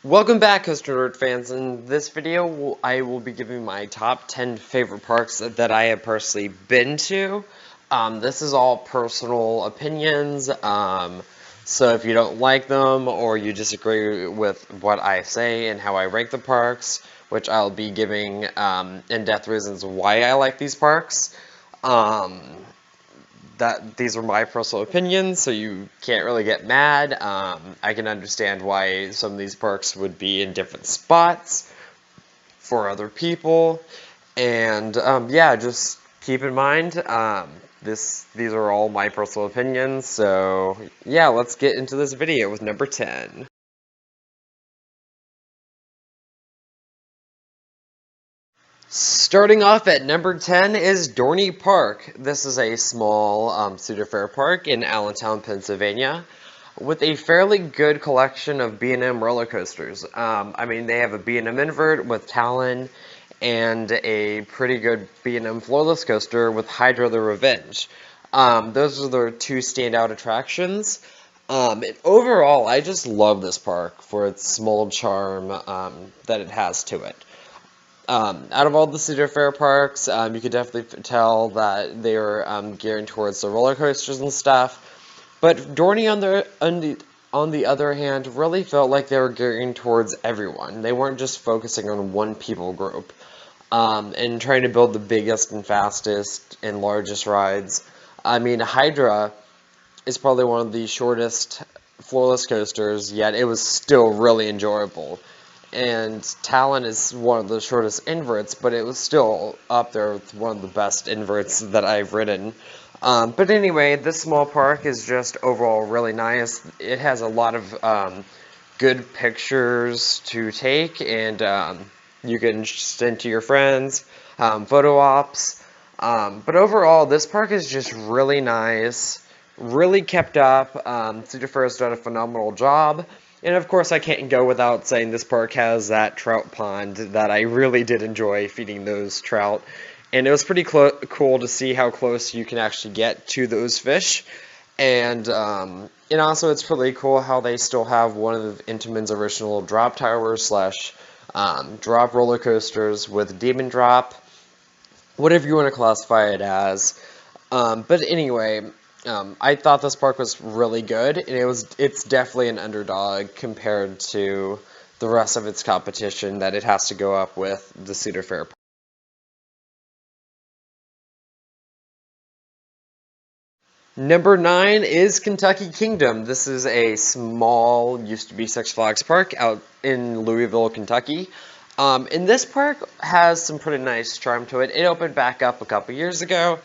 Welcome back, Coaster Nerd fans. In this video, I will be giving my top 10 favorite parks that I have personally been to. This is all personal opinions, so if you don't like them or you disagree with what I say and how I rank the parks, which I'll be giving in-depth reasons why I like these parks, these are my personal opinions, so you can't really get mad. I can understand why some of these parks would be in different spots for other people, and yeah, just keep in mind, these are all my personal opinions. So yeah, let's get into this video with number 10. Starting off at number 10 is Dorney Park. This is a small Cedar Fair park in Allentown, Pennsylvania, with a fairly good collection of B&M roller coasters. I mean, they have a B&M invert with Talon and a pretty good B&M floorless coaster with Hydra the Revenge. Those are their two standout attractions. And overall, I just love this park for its small charm that it has to it. Out of all the Cedar Fair parks, you could definitely tell that they are gearing towards the roller coasters and stuff. But Dorney, on the other hand, really felt like they were gearing towards everyone. They weren't just focusing on one people group and trying to build the biggest and fastest and largest rides. I mean, Hydra is probably one of the shortest floorless coasters, yet it was still really enjoyable. And Talon is one of the shortest inverts, but it was still up there with one of the best inverts that I've ridden. But anyway, this small park is just overall really nice. It has a lot of good pictures to take, and you can send to your friends, photo ops. But overall, this park is just really nice, really kept up. Cedar Fair has done a phenomenal job. And of course, I can't go without saying this park has that trout pond that I really did enjoy feeding those trout. And it was pretty cool to see how close you can actually get to those fish. And also, it's pretty cool how they still have one of Intamin's original drop towers slash drop roller coasters with Demon Drop, whatever you want to classify it as. But anyway, I thought this park was really good, and it's definitely an underdog compared to the rest of its competition that it has to go up with the Cedar Fair Park. Number 9 is Kentucky Kingdom. This is a small, used to be Six Flags park out in Louisville, Kentucky. And this park has some pretty nice charm to it. It opened back up a couple years ago,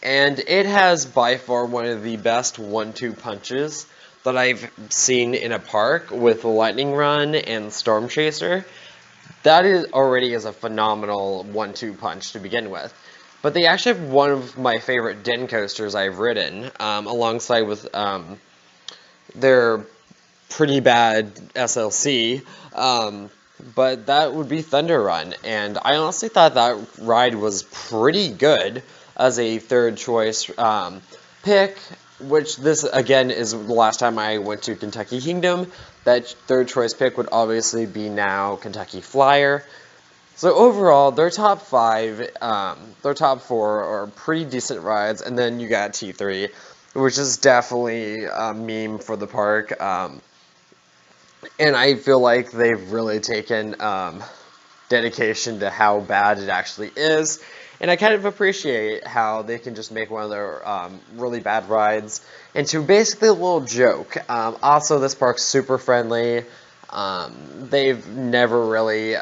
and it has by far one of the best 1-2 punches that I've seen in a park with Lightning Run and Storm Chaser. That already is a phenomenal 1-2 punch to begin with. But they actually have one of my favorite den coasters I've ridden, alongside with their pretty bad SLC. But that would be Thunder Run, and I honestly thought that ride was pretty good as a third choice pick, which this again is the last time I went to Kentucky Kingdom. That third choice pick would obviously be now Kentucky Flyer. So overall, their top 5, their top 4 are pretty decent rides, and then you got T3, which is definitely a meme for the park. And I feel like they've really taken dedication to how bad it actually is. And I kind of appreciate how they can just make one of their really bad rides into basically a little joke. Also, this park's super friendly. They've never really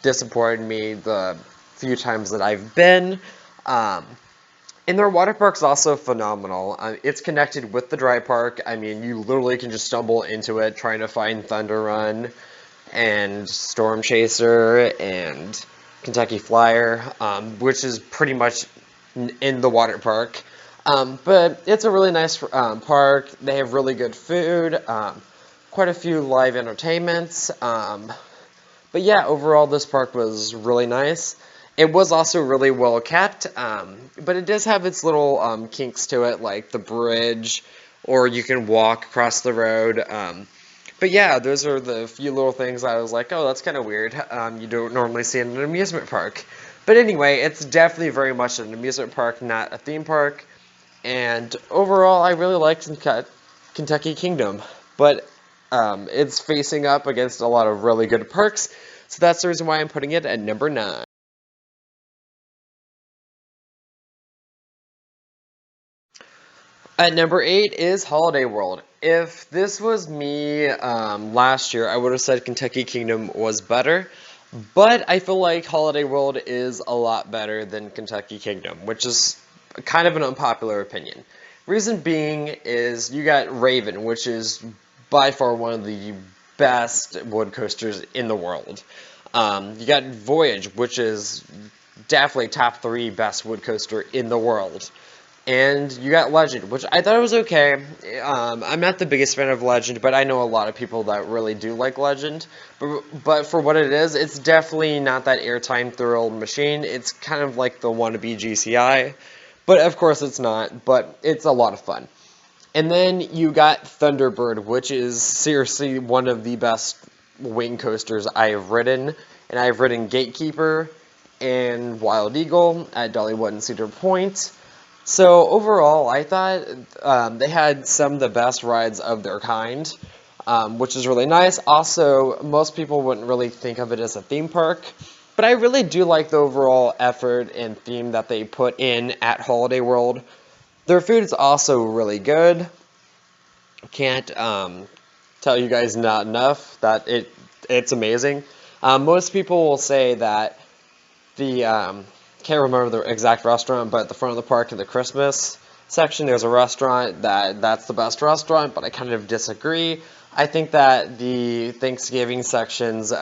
disappointed me the few times that I've been. And their water park's also phenomenal. It's connected with the dry park. I mean, you literally can just stumble into it trying to find Thunder Run and Storm Chaser and Kentucky Flyer, which is pretty much in the water park. But it's a really nice park. They have really good food, quite a few live entertainments. But yeah, overall this park was really nice. It was also really well kept, but it does have its little kinks to it, like the bridge, or you can walk across the road. But yeah, those are the few little things I was like, oh, that's kind of weird. You don't normally see in an amusement park. But anyway, it's definitely very much an amusement park, not a theme park. And overall, I really like Kentucky Kingdom. But it's facing up against a lot of really good parks. So that's the reason why I'm putting it at number 9. At number 8 is Holiday World. If this was me last year, I would have said Kentucky Kingdom was better. But I feel like Holiday World is a lot better than Kentucky Kingdom, which is kind of an unpopular opinion. Reason being is you got Raven, which is by far one of the best wood coasters in the world. You got Voyage, which is definitely top 3 best wood coaster in the world. And you got Legend, which I thought was okay. I'm not the biggest fan of Legend, but I know a lot of people that really do like Legend. But for what it is, it's definitely not that airtime thrill machine. It's kind of like the wannabe GCI. But of course it's not, but it's a lot of fun. And then you got Thunderbird, which is seriously one of the best wing coasters I have ridden. And I've ridden Gatekeeper and Wild Eagle at Dollywood and Cedar Point. So overall, I thought they had some of the best rides of their kind, which is really nice. Also, most people wouldn't really think of it as a theme park, but I really do like the overall effort and theme that they put in at Holiday World. Their food is also really good. Can't tell you guys not enough that it's amazing. Most people will say that the can't remember the exact restaurant, but at the front of the park in the Christmas section, there's a restaurant that's the best restaurant, but I kind of disagree. I think that the Thanksgiving section's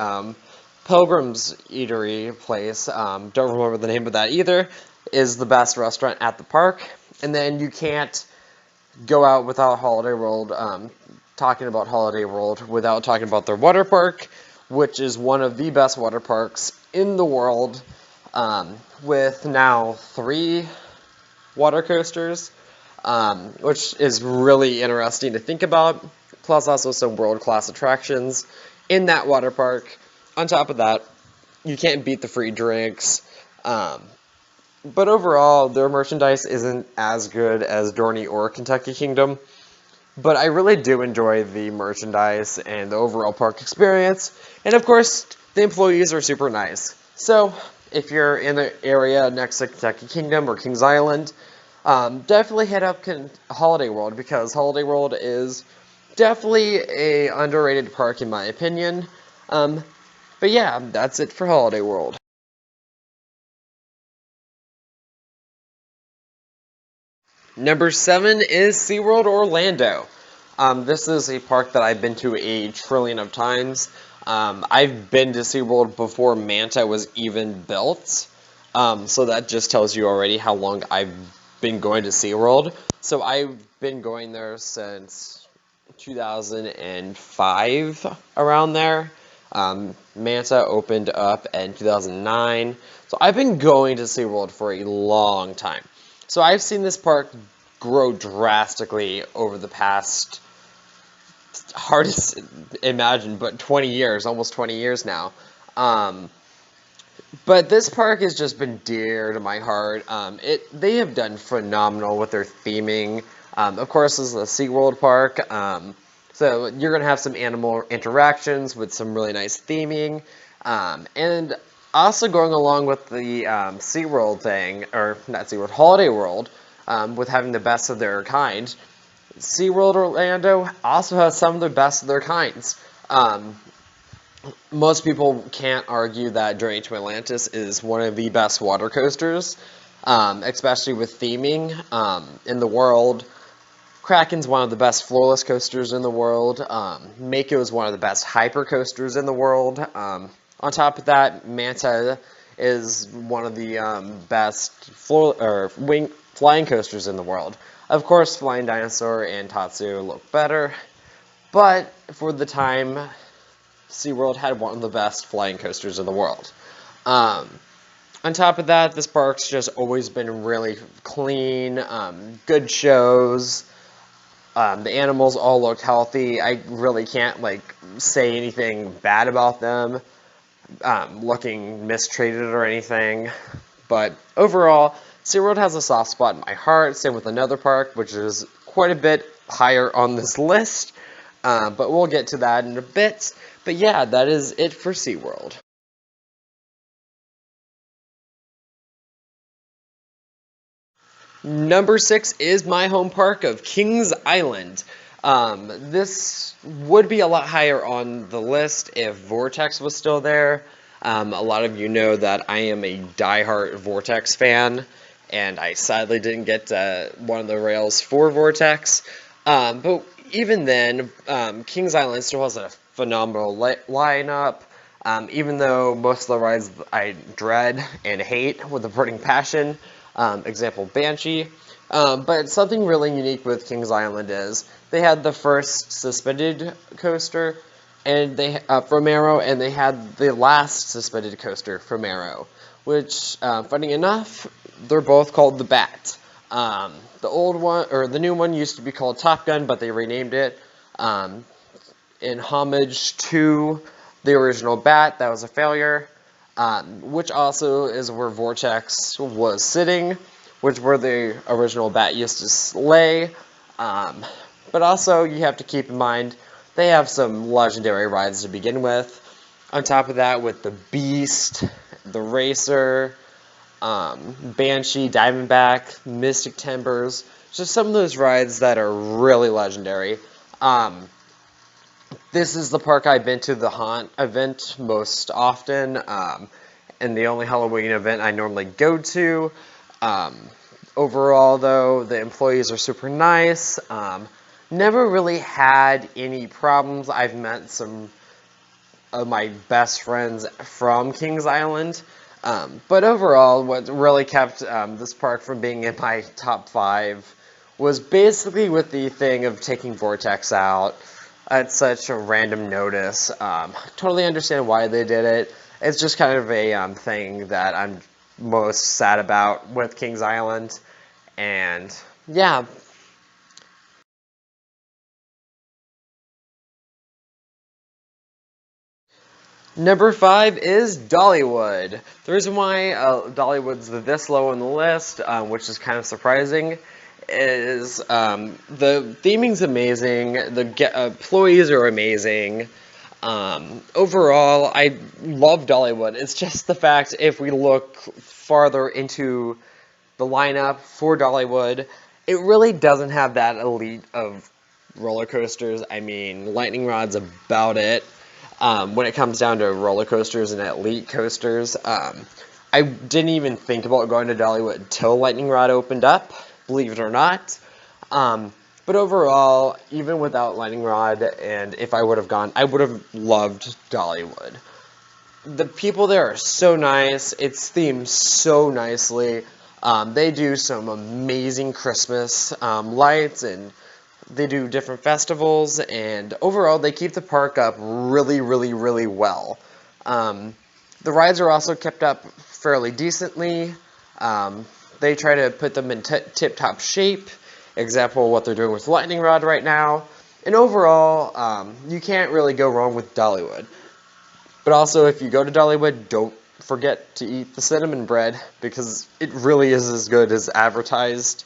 Pilgrim's Eatery place, don't remember the name of that either, is the best restaurant at the park. And then you can't go out without Holiday World, talking about Holiday World without talking about their water park, which is one of the best water parks in the world. With now 3 water coasters, which is really interesting to think about, plus also some world-class attractions in that water park. On top of that, you can't beat the free drinks, but overall, their merchandise isn't as good as Dorney or Kentucky Kingdom, but I really do enjoy the merchandise and the overall park experience, and of course, the employees are super nice. So, if you're in the area next to Kentucky Kingdom or Kings Island, definitely head up Holiday World, because Holiday World is definitely a underrated park in my opinion. But yeah, that's it for Holiday World. Number 7 is SeaWorld Orlando. This is a park that I've been to a trillion of times. I've been to SeaWorld before Manta was even built, so that just tells you already how long I've been going to SeaWorld. So I've been going there since 2005, around there. Manta opened up in 2009, so I've been going to SeaWorld for a long time. So I've seen this park grow drastically over the past, hard to imagine, but 20 years, almost 20 years now. But this park has just been dear to my heart. They have done phenomenal with their theming. Of course, this is a SeaWorld park, so you're going to have some animal interactions with some really nice theming. And also going along with the SeaWorld thing, or not SeaWorld, Holiday World, with having the best of their kind, SeaWorld Orlando also has some of the best of their kinds. Most people can't argue that Journey to Atlantis is one of the best water coasters, especially with theming in the world. Kraken's one of the best floorless coasters in the world. Mako is one of the best hyper coasters in the world. On top of that, Manta is one of the best flying coasters in the world. Of course, Flying Dinosaur and Tatsu look better, but for the time, SeaWorld had one of the best flying coasters in the world. On top of that, this park's just always been really clean, good shows. The animals all look healthy. I really can't like say anything bad about them, looking mistreated or anything. But overall, SeaWorld has a soft spot in my heart. Same with another park, which is quite a bit higher on this list. But we'll get to that in a bit. But yeah, that is it for SeaWorld. Number 6 is my home park of Kings Island. This would be a lot higher on the list if Vortex was still there. A lot of you know that I am a diehard Vortex fan, and I sadly didn't get one of the rails for Vortex. But even then, Kings Island still has a phenomenal lineup. Even though most of the rides I dread and hate with a burning passion, example Banshee. But something really unique with Kings Island is they had the first suspended coaster and from Arrow, and they had the last suspended coaster from Arrow, which, funny enough, they're both called the Bat. The old one, or the new one, used to be called Top Gun, but they renamed it in homage to the original Bat. That was a failure, which also is where Vortex was sitting, which where the original Bat used to lay. But also, you have to keep in mind, they have some legendary rides to begin with. On top of that, with the Beast, the Racer, Banshee, Diamondback, Mystic Timbers, just some of those rides that are really legendary. This is the park I've been to the Haunt event most often, and the only Halloween event I normally go to. Overall, though, the employees are super nice. Never really had any problems. I've met some of my best friends from Kings Island. But overall, what really kept this park from being in my top 5 was basically with the thing of taking Vortex out at such a random notice. Totally understand why they did it. It's just kind of a thing that I'm most sad about with Kings Island. And yeah. Number 5 is Dollywood. The reason why Dollywood's this low on the list, which is kind of surprising, is the theming's amazing, the employees are amazing. Overall, I love Dollywood. It's just the fact, if we look farther into the lineup for Dollywood, it really doesn't have that elite of roller coasters. I mean, Lightning Rod's about it. When it comes down to roller coasters and elite coasters, I didn't even think about going to Dollywood until Lightning Rod opened up, believe it or not. But overall, even without Lightning Rod, and if I would have gone, I would have loved Dollywood. The people there are so nice. It's themed so nicely. They do some amazing Christmas lights, and they do different festivals, and overall they keep the park up really, really, really well. The rides are also kept up fairly decently. They try to put them in tip-top shape. Example, what they're doing with Lightning Rod right now. And overall, you can't really go wrong with Dollywood. But also, if you go to Dollywood, don't forget to eat the cinnamon bread, because it really is as good as advertised.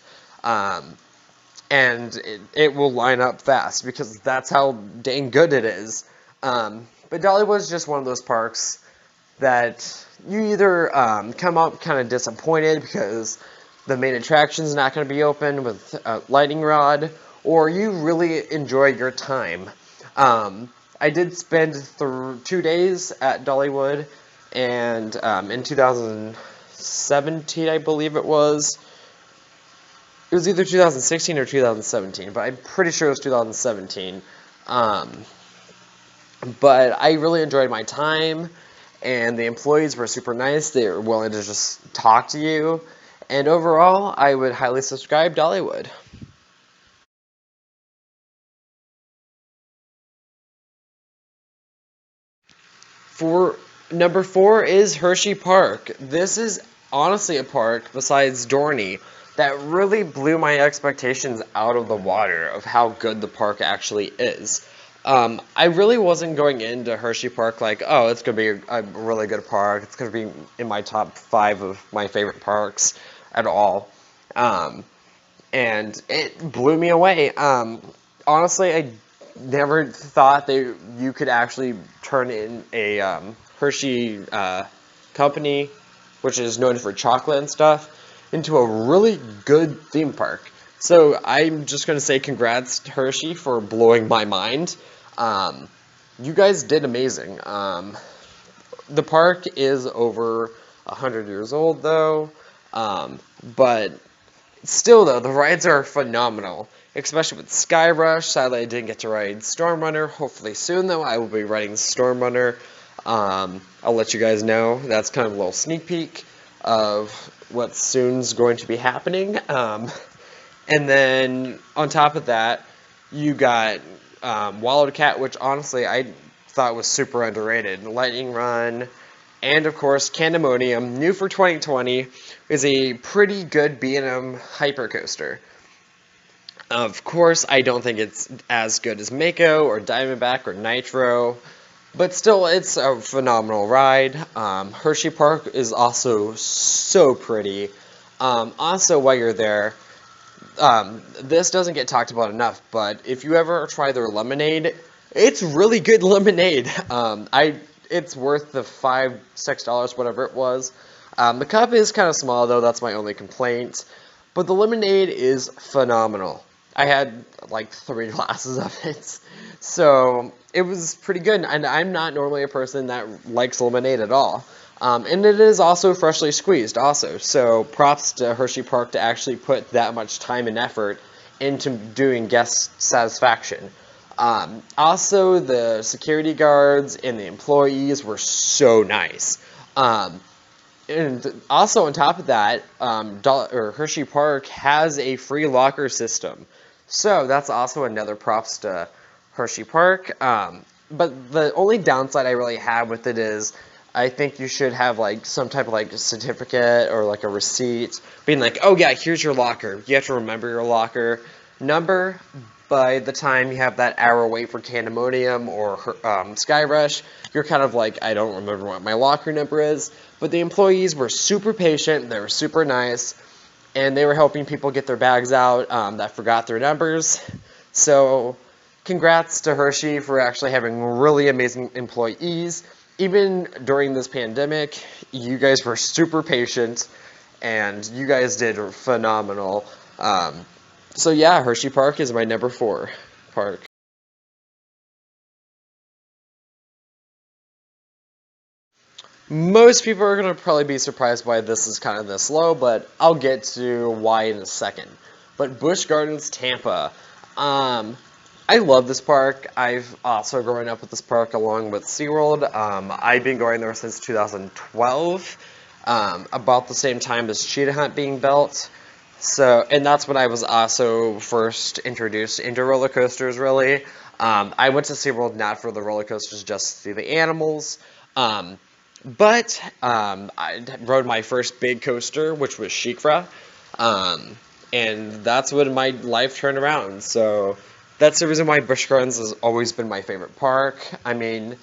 And it will line up fast, because that's how dang good it is. But Dollywood's just one of those parks that you either come up kind of disappointed because the main attraction's not going to be open with Lightning Rod, or you really enjoy your time. I did spend 2 days at Dollywood, and in 2017, I believe it was either 2016 or 2017, but I'm pretty sure it was 2017. But I really enjoyed my time, and the employees were super nice. They were willing to just talk to you, and overall, I would highly subscribe Dollywood. For number 4 is Hershey Park. This is honestly a park, besides Dorney, that really blew my expectations out of the water of how good the park actually is. I really wasn't going into Hershey Park like, oh, it's going to be a really good park. It's going to be in my top 5 of my favorite parks at all. And it blew me away. Honestly, I never thought that you could actually turn in a Hershey company, which is known for chocolate and stuff, into a really good theme park. So I'm just going to say congrats to Hershey for blowing my mind. You guys did amazing. The park is over 100 years old, though, but still, though, the rides are phenomenal, especially with Sky Rush. Sadly, I didn't get to ride Storm Runner. Hopefully soon, though, I will be riding Storm Runner. I'll let you guys know. That's kind of a little sneak peek of what soon's going to be happening. And then, on top of that, you got Wallowed Cat, which honestly I thought was super underrated. Lightning Run, and of course, Candemonium, new for 2020, is a pretty good B&M hypercoaster. Of course, I don't think it's as good as Mako or Diamondback or Nitro, but still, it's a phenomenal ride. Hershey Park is also so pretty. Also, while you're there, this doesn't get talked about enough, but if you ever try their lemonade, it's really good lemonade. It's worth the $5, $6, whatever it was. The cup is kind of small, though. That's my only complaint. But the lemonade is phenomenal. I had like 3 glasses of it, so it was pretty good. And I'm not normally a person that likes lemonade at all. And it is also freshly squeezed, also. So props to Hershey Park to actually put that much time and effort into doing guest satisfaction. Also, the security guards and the employees were so nice. And also, on top of that, Hershey Park has a free locker system. So that's also another props to Hershey Park. But the only downside I really have with it is I think you should have like some type of like certificate or like a receipt being like, oh yeah, here's your locker. You have to remember your locker number. By the time you have that hour wait for Candemonium or Sky Rush, you're kind of like, I don't remember what my locker number is. But the employees were super patient, they were super nice, and they were helping people get their bags out that forgot their numbers. So, congrats to Hershey for actually having really amazing employees. Even during this pandemic, you guys were super patient, and you guys did phenomenal. So yeah, Hershey Park is my number 4 park. Most people are going to probably be surprised why this is kind of this low, but I'll get to why in a second. But Busch Gardens, Tampa. I love this park. I've also grown up with this park along with SeaWorld. I've been going there since 2012, about the same time as Cheetah Hunt being built. So, and that's when I was also first introduced into roller coasters, really. I went to SeaWorld not for the roller coasters, just to see the animals. But I rode my first big coaster, which was SheiKra. And that's when my life turned around. So that's the reason why Busch Gardens has always been my favorite park. I mean,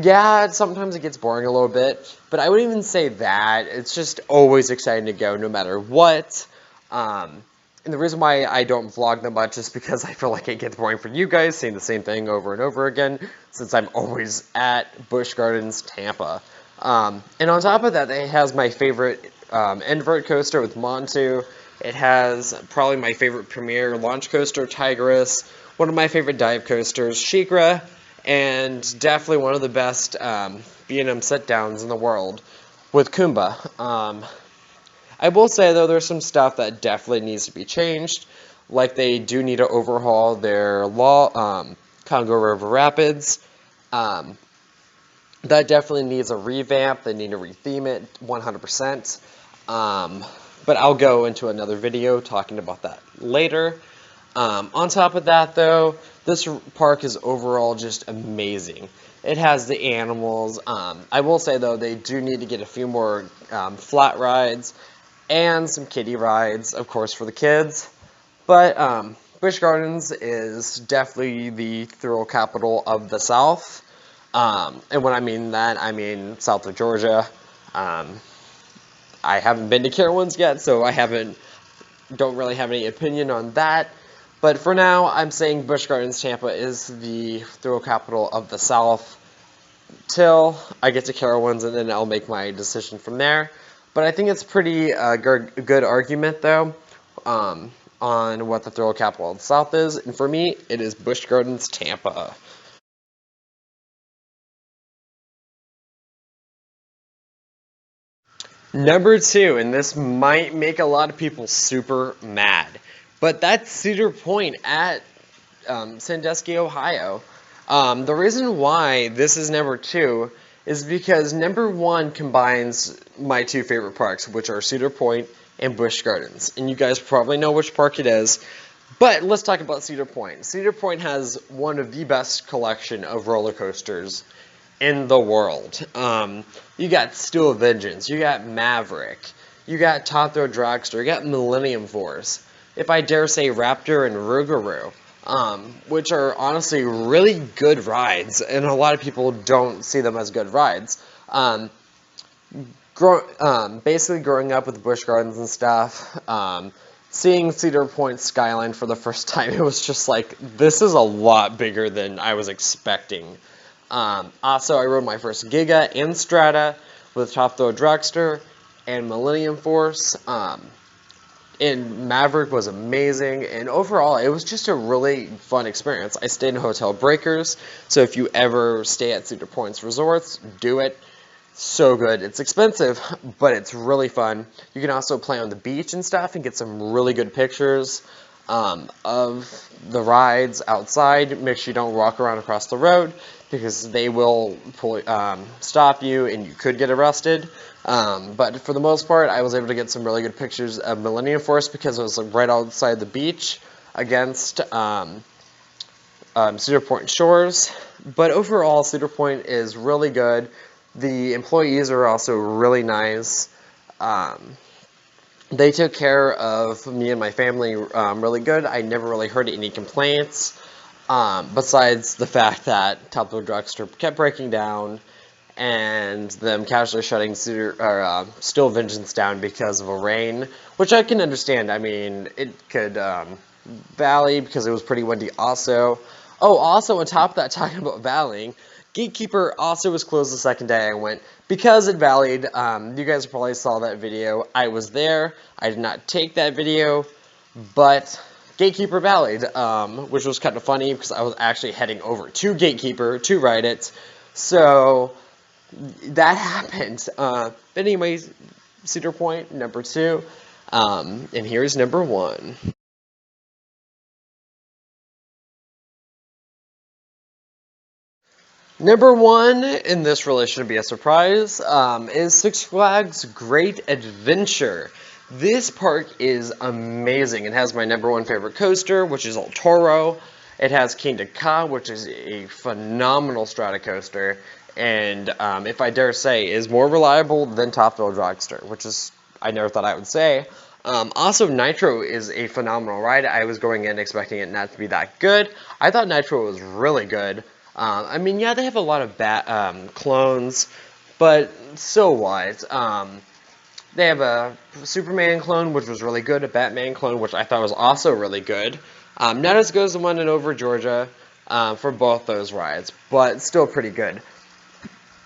yeah, sometimes it gets boring a little bit, but I wouldn't even say that. It's just always exciting to go no matter what. And the reason why I don't vlog them much is because I feel like it gets boring for you guys, seeing the same thing over and over again, since I'm always at Busch Gardens, Tampa. And on top of that, it has my favorite invert coaster with Montu. It has probably my favorite premier launch coaster, Tigris, one of my favorite dive coasters, SheiKra, and definitely one of the best B&M sit-downs in the world with Kumba. I will say, though, there's some stuff that definitely needs to be changed, like they do need to overhaul their Congo River Rapids. That definitely needs a revamp. They need to retheme it 100%. But I'll go into another video talking about that later. On top of that, though, this park is overall just amazing. It has the animals. I will say, though, they do need to get a few more flat rides. and some kiddie rides, of course, for the kids. But Busch Gardens is definitely the thrill capital of the South. And when I mean that, I mean south of Georgia. I haven't been to Carowinds yet, so don't really have any opinion on that. But for now, I'm saying Busch Gardens, Tampa is the thrill capital of the South till I get to Carowinds, and then I'll make my decision from there. But I think it's pretty good argument, though, on what the thrill capital of the South is. And for me, it is Busch Gardens, Tampa. Number 2, and this might make a lot of people super mad, but that's Cedar Point at Sandusky, Ohio. The reason why this is number 2 is because number 1 combines my 2 favorite parks, which are Cedar Point and Busch Gardens. And you guys probably know which park it is, but let's talk about Cedar Point. Cedar Point has one of the best collection of roller coasters in the world. You got Steel Vengeance, you got Maverick, you got Top Thrill Dragster, you got Millennium Force, if I dare say Raptor and Rougarou, which are honestly really good rides, and a lot of people don't see them as good rides. Basically growing up with Busch Gardens and stuff, seeing Cedar Point skyline for the first time, it was just like, this is a lot bigger than I was expecting. Also, I rode my first Giga and Strata with Top Thrill Dragster and Millennium Force. And Maverick was amazing, and overall, it was just a really fun experience. I stayed in Hotel Breakers, so if you ever stay at Cedar Point's resorts, do it. So good. It's expensive, but it's really fun. You can also play on the beach and stuff and get some really good pictures of the rides outside. Make sure you don't walk around across the road, because they will stop you and you could get arrested. But for the most part, I was able to get some really good pictures of Millennium Force because it was like right outside the beach against Cedar Point shores. But overall, Cedar Point is really good. The employees are also really nice. They took care of me and my family really good. I never really heard any complaints. Besides the fact that Top Thrill Dragster kept breaking down, and them casually shutting Steel Vengeance down because of a rain, which I can understand. I mean, it could valley because it was pretty windy also. Oh, also on top of that, talking about valleying, Gatekeeper also was closed the second day I went because it valleyed. You guys probably saw that video. I was there. I did not take that video, but Gatekeeper valleyed, which was kind of funny because I was actually heading over to Gatekeeper to ride it. So that happened. But anyways, Cedar Point, number 2. And here's number 1. Number 1, and this really shouldn't be a surprise, is Six Flags Great Adventure. This park is amazing. It has my number 1 favorite coaster, which is El Toro. It has Kingda Ka, which is a phenomenal strata coaster, and if I dare say, is more reliable than Top Thrill Dragster, which is, I never thought I would say. Also, Nitro is a phenomenal ride. I was going in expecting it not to be that good. I thought Nitro was really good. I mean, yeah, they have a lot of clones, but so what? They have a Superman clone, which was really good, a Batman clone, which I thought was also really good. Not as good as the one in Over Georgia for both those rides, but still pretty good.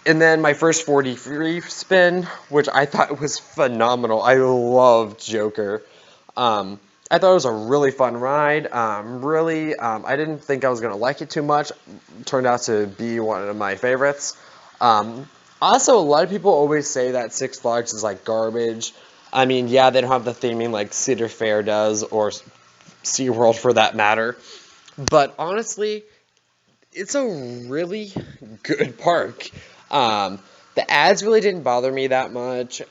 And then my first 40 free spin, which I thought was phenomenal. I loved Joker. I thought it was a really fun ride. I didn't think I was going to like it too much. It turned out to be one of my favorites. Also, a lot of people always say that Six Flags is like garbage. I mean, yeah, they don't have the theming like Cedar Fair does, or SeaWorld for that matter. But honestly, it's a really good park. The ads really didn't bother me that much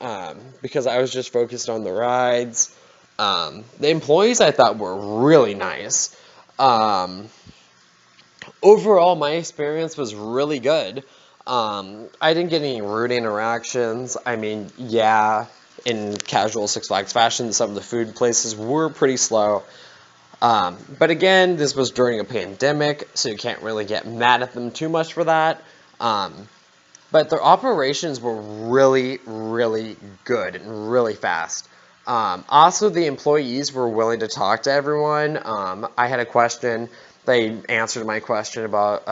because I was just focused on the rides. The employees I thought were really nice. Overall, my experience was really good. I didn't get any rude interactions. I mean, yeah, in casual Six Flags fashion. Some of the food places were pretty slow. But again, this was during a pandemic, so you can't really get mad at them too much for that. But their operations were really, really good and really fast. Also, the employees were willing to talk to everyone. I had a question. They answered my question about,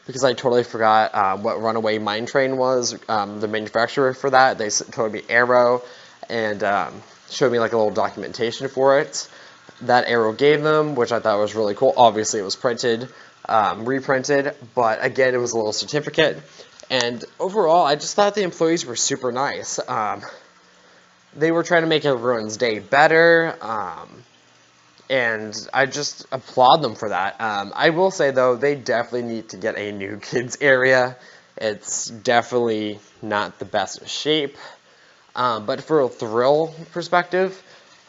because I totally forgot what Runaway Mine Train was, the manufacturer for that. They told me Arrow and showed me like a little documentation for it that Arrow gave them, which I thought was really cool. Obviously, it was printed, reprinted, but again, it was a little certificate. And overall, I just thought the employees were super nice. They were trying to make everyone's day better, and I just applaud them for that. I will say, though, they definitely need to get a new kids area. It's definitely not the best shape. But for a thrill perspective,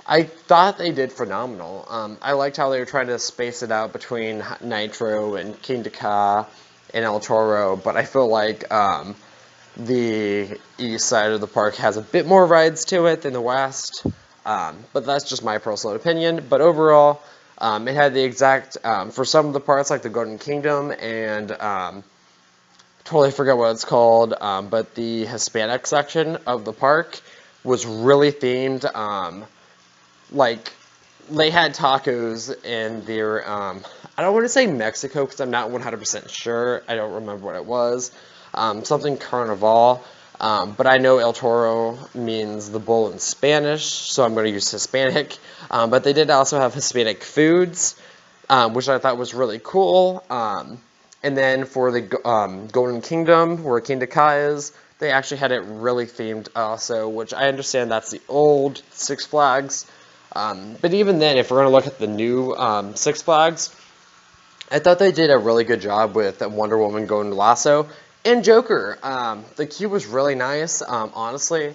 I thought they did phenomenal. I liked how they were trying to space it out between Nitro and Kingda Ka and El Toro, but I feel like the east side of the park has a bit more rides to it than the west, but that's just my personal opinion. But overall, it had the exact, for some of the parts like the Golden Kingdom and totally forget what it's called, but the Hispanic section of the park was really themed. Like, they had tacos in their, I don't want to say Mexico because I'm not 100% sure. I don't remember what it was. Something Carnival. But I know El Toro means the bull in Spanish, so I'm going to use Hispanic. But they did also have Hispanic foods, which I thought was really cool. And then for the Golden Kingdom, where Kingda Ka is, they actually had it really themed also, which I understand that's the old Six Flags. But even then, if we're going to look at the new Six Flags, I thought they did a really good job with Wonder Woman, Golden Lasso, and Joker. The queue was really nice, honestly.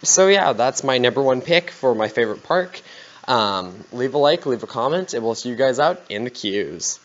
So yeah, that's my #1 pick for my favorite park. Leave a like, leave a comment, and we'll see you guys out in the queues.